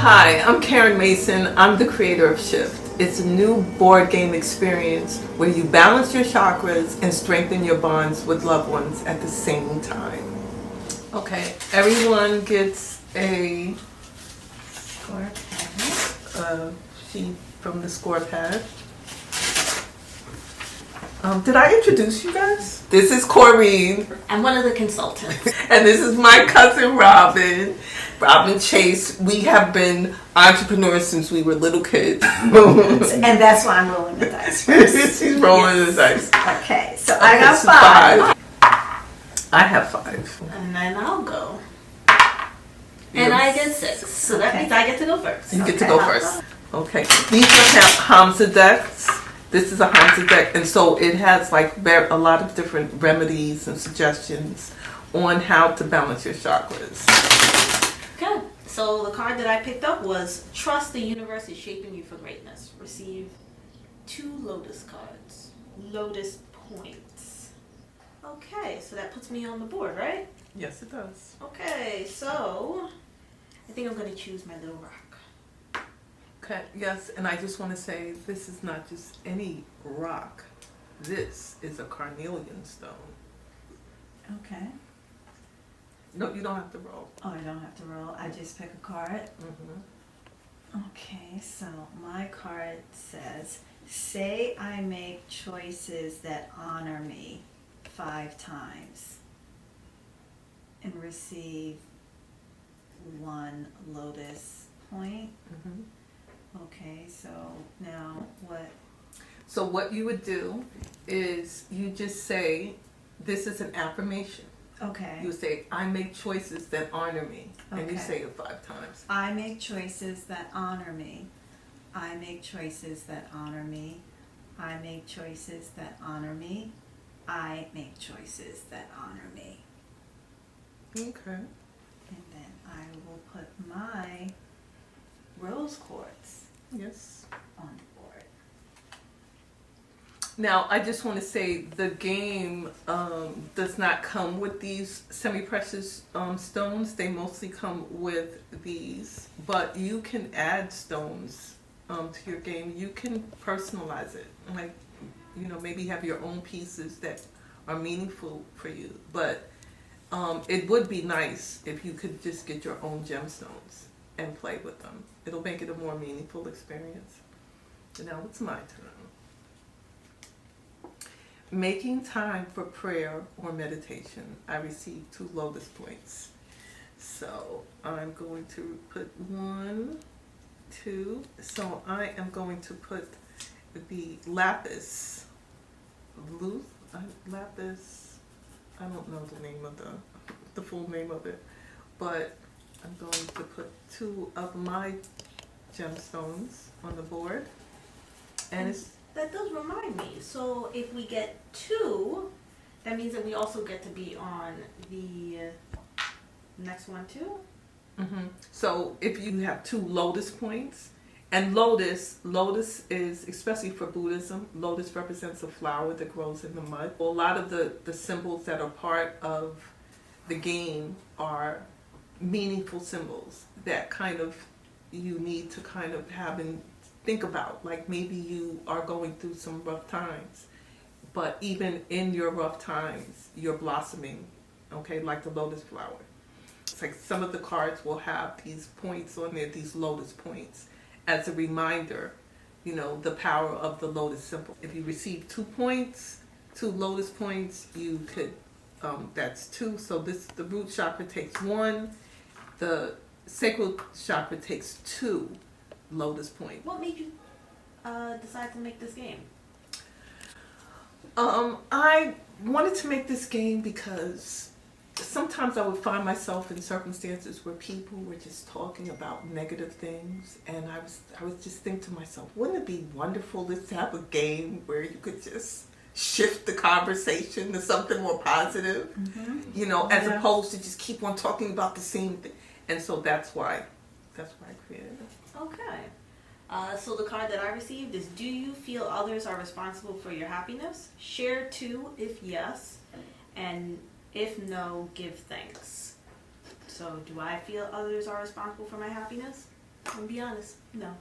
Hi, I'm Karen Mason. I'm the creator of Shift. It's a new board game experience where you balance your chakras and strengthen your bonds with loved ones at the same time. Okay, everyone gets a sheet from the score pad. Did I introduce you guys? This is Corrine. I'm one of the consultants. And this is my cousin Robin. Robin Chase. We have been entrepreneurs since we were little kids. And that's why I'm rolling the dice first. She's rolling the dice. Okay, so I got 5. I have 5. And then I'll go. And I get 6. So that means I get to go first. You get to go first. Okay. These are Hamza decks. This is a Hamza deck, and so it has like a lot of different remedies and suggestions on how to balance your chakras. Okay. So the card that I picked up was Trust the Universe is Shaping You for Greatness. Receive 2 Lotus cards. Lotus points. Okay, so that puts me on the board, right? Yes, it does. Okay, so I think I'm going to choose my little rock. Okay, yes, and I just want to say this is not just any rock. This is a carnelian stone. Okay. No, you don't have to roll. Oh, I don't have to roll. I just pick a card. Mm-hmm. Okay, so my card says, say I make choices that honor me 5 times and receive 1 Lotus point. Mm-hmm. Okay, so now what? So what you would do is you just say, this is an affirmation. Okay. You say, I make choices that honor me. And you Okay. say it 5 times. I make choices that honor me. I make choices that honor me. I make choices that honor me. I make choices that honor me. Okay. And then I will put my rose quartz Yes. on the board. Now, I just want to say the game does not come with these semi-precious stones. They mostly come with these. But you can add stones to your game. You can personalize it. Like, you know, maybe have your own pieces that are meaningful for you. But it would be nice if you could just get your own gemstones and play with them. It'll make it a more meaningful experience. So now it's my turn. Making time for prayer or meditation. I received 2 Lotus points. So I'm going to put 1, 2. So I am going to put the lapis blue. Lapis. I don't know the name of the full name of it, but I'm going to put 2 of my gemstones on the board, and it's. That does remind me. So if we get 2, that means that we also get to be on the next one too? Mm-hmm. So if you have 2 Lotus points, and Lotus is, especially for Buddhism, Lotus represents a flower that grows in the mud. Well, a lot of the symbols that are part of the game are meaningful symbols that kind of you need to kind of have and think about. Like maybe you are going through some rough times, but even in your rough times, you're blossoming, okay, like the lotus flower. It's like some of the cards will have these points on there, these lotus points, as a reminder, you know, the power of the lotus symbol. If you receive 2 points, 2 lotus points, you could, that's 2. So the root chakra takes 1, the sacral chakra takes 2 Lotus points. What made you decide to make this game? I wanted to make this game because sometimes I would find myself in circumstances where people were just talking about negative things, and I was just thinking to myself, wouldn't it be wonderful to have a game where you could just shift the conversation to something more positive, you know, as opposed to just keep on talking about the same thing. And so that's why I created it. Okay. So the card that I received is, do you feel others are responsible for your happiness? Share 2 if yes, and if no, give thanks. So do I feel others are responsible for my happiness? And be honest, no.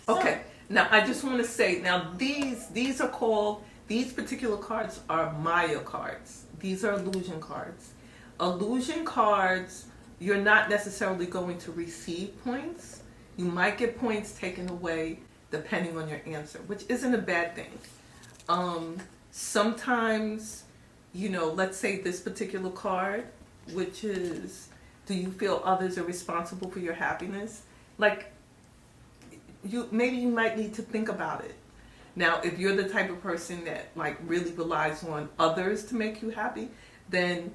Okay. Now I just want to say, now these are called, these particular cards are Maya cards. These are illusion cards. Illusion cards, you're not necessarily going to receive points. You might get points taken away depending on your answer, which isn't a bad thing. Sometimes, you know, let's say this particular card, which is, do you feel others are responsible for your happiness? Like, maybe you might need to think about it. Now, if you're the type of person that like really relies on others to make you happy, then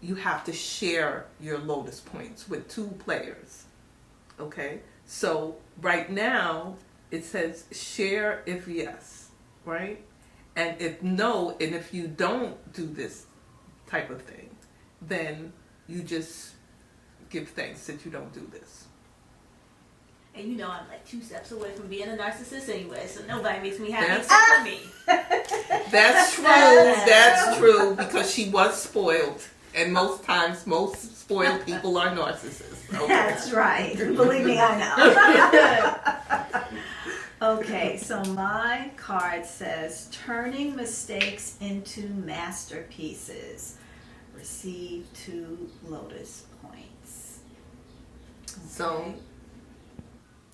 you have to share your Lotus points with 2 players. Okay? So right now it says share if yes, right? And if no, and if you don't do this type of thing, then you just give thanks that you don't do this. And you know I'm like 2 steps away from being a narcissist anyway, so nobody makes me happy That's- except for me. That's true. That's true, because she was spoiled, and most times, most spoiled people are narcissists. Okay. That's right. Believe me, I know. Okay, so my card says turning mistakes into masterpieces. Receive 2 Lotus points. So, Okay.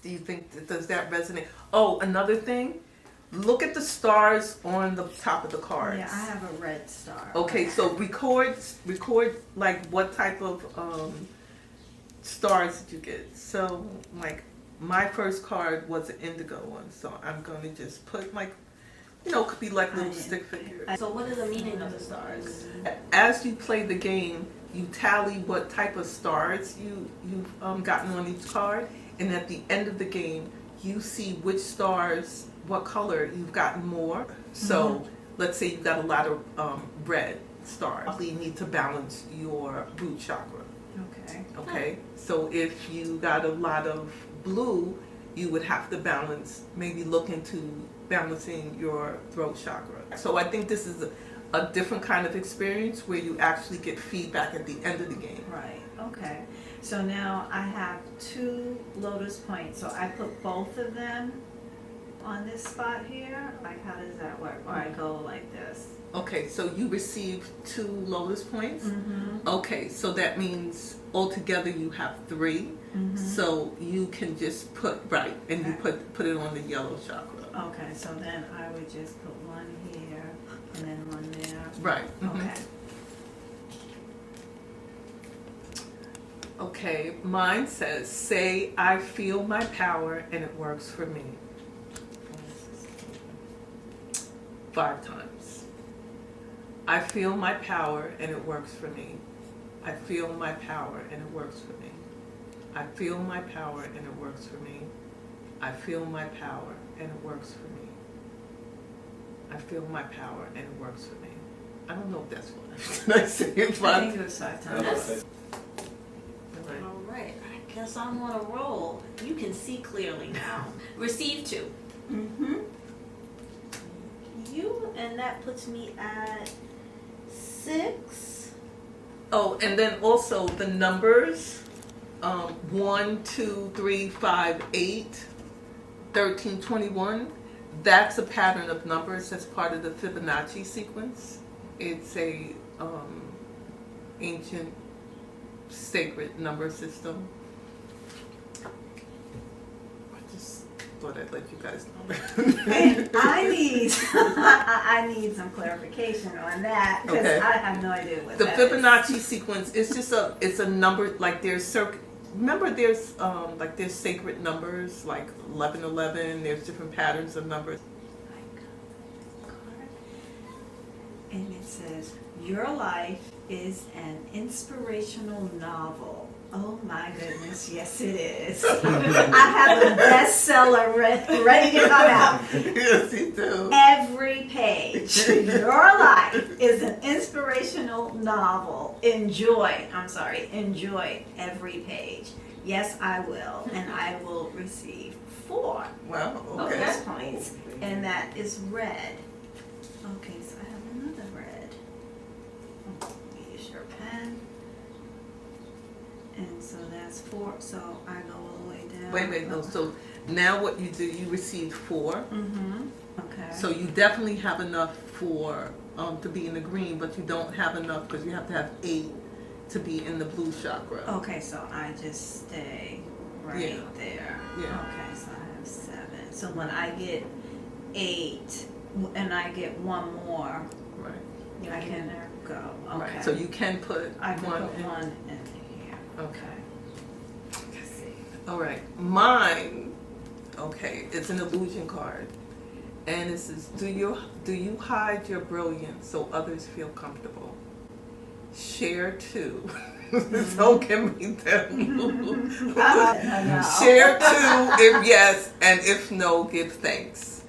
do you think, does that resonate? Oh, another thing, look at the stars on the top of the cards. Yeah, I have a red star. Okay, so record like what type of stars did you get? So like my first card was an indigo one, so I'm gonna just put like, you know, it could be like little stick figures. So what is the meaning of the stars? As you play the game, you tally what type of stars you've gotten on each card, and at the end of the game, you see which stars, what color you've gotten more. So let's say you've got a lot of red stars. You need to balance your root chakra. Okay. Okay, so if you got a lot of blue, you would have to balance, maybe look into balancing your throat chakra. So I think this is a different kind of experience where you actually get feedback at the end of the game. Right, okay. So now I have 2 Lotus points, so I put both of them on this spot here? Like, how does that work? Or I go like this? Okay, so you received 2 Lotus points. Mm-hmm. Okay, so that means altogether you have 3. Mm-hmm. So you can just put, right, and you Okay. put it on the yellow chakra. Okay, so then I would just put 1 here and then 1 there. Right. mhm. Okay. Okay, mine says, say I feel my power and it works for me. 5 times. I feel my power and it works for me. I feel my power and it works for me. I feel my power and it works for me. I feel my power and it works for me. I feel my power and it works for me. I don't know if that's what Did I say it I five think it was 5 times. Yes. Right. All right, I guess I'm on a roll. You can see clearly now. Receive 2. Mm-hmm. You, and that puts me at 6. Oh, and then also the numbers, 1, 2, 3, 5, 8, 13, 21. That's a pattern of numbers that's part of the Fibonacci sequence. It's a ancient sacred number system. I just thought I'd let you guys know. And I need I need some clarification on that because Okay. I have no idea what The that is. Fibonacci sequence is just it's a number, like there's remember there's there's sacred numbers like 1111, there's different patterns of numbers. And it says, your life is an inspirational novel. Oh my goodness, yes it is. I have a bestseller ready to come out. Yes, you do. Every page. Your life is an inspirational novel. Enjoy every page. Yes, I will. And I will receive 4 Well, Lotus okay. points. And that is red. Okay, so I have another red. Oh, use your pen. And so that's 4. So I go all the way Wait, no. So now what you do, you receive 4. Mm-hmm. Okay. So you definitely have enough for to be in the green, but you don't have enough because you have to have 8 to be in the blue chakra. Okay, so I just stay right there. Yeah. Okay, so I have 7. So when I get 8 and I get 1 more, Right. I can go. Okay. Right. So you can put I can one put in. 1 in here. Okay. Let's see. All right. Mine. Okay, it's an illusion card, and it says, "Do you hide your brilliance so others feel comfortable? Share too." So can we tell? No. Share too if yes, and if no, give thanks.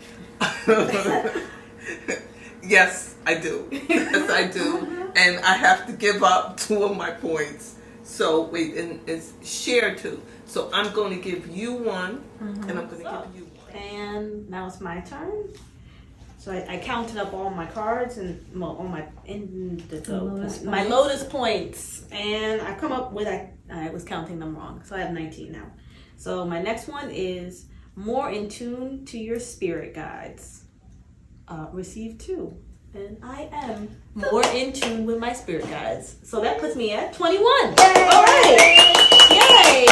Yes, I do. Yes, I do. And I have to give up 2 of my points. So wait, and it's share too. So I'm going to give you 1, and I'm going to give you 1. And now it's my turn. So I counted up all my cards and all my my Lotus points, and I come up with I was counting them wrong, so I have 19 now. So my next one is more in tune to your spirit guides. Receive 2, and I am more in tune with my spirit guides. So that puts me at 21. Yay! All right, yay!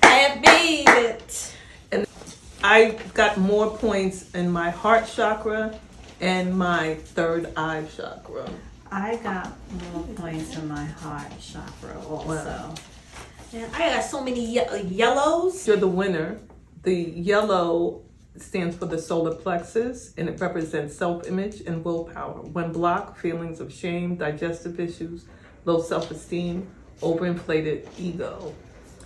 I have made it. I got more points in my heart chakra and my third eye chakra. I got more points in my heart chakra also. Wow. And I got so many yellows. You're the winner. The yellow stands for the solar plexus, and it represents self-image and willpower. When blocked, feelings of shame, digestive issues, low self-esteem, overinflated ego.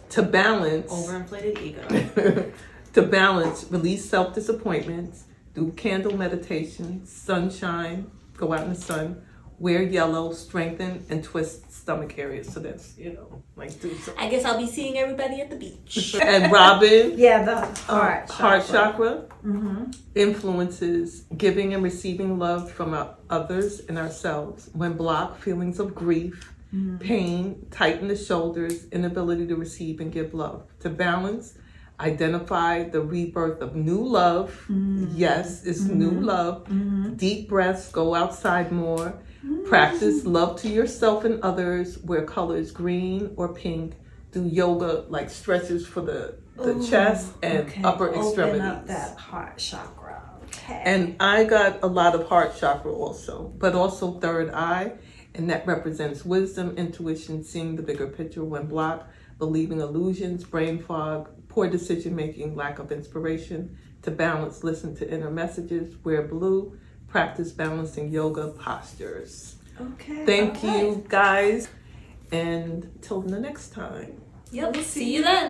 To balance, Overinflated ego. to balance, release self-disappointments, do candle meditation, sunshine, go out in the sun, wear yellow, strengthen and twist stomach areas. So that's, like do something. I guess I'll be seeing everybody at the beach. And Robin, Yeah, the heart chakra Mm-hmm. influences giving and receiving love from others and ourselves. When blocked, feelings of grief, pain, tighten the shoulders, inability to receive and give love. To balance, identify the rebirth of new love. Yes, it's new love. Deep breaths, go outside more. Practice love to yourself and others. Wear colors green or pink. Do yoga like stretches for the chest and upper extremities. Open up that heart chakra. Okay. And I got a lot of heart chakra also, but also third eye, and that represents wisdom, intuition, seeing the bigger picture when blocked, believing illusions, brain fog, poor decision making, lack of inspiration. To balance, listen to inner messages, wear blue, practice balancing yoga postures. Okay. Thank you guys, and till the next time. Yep. See you then.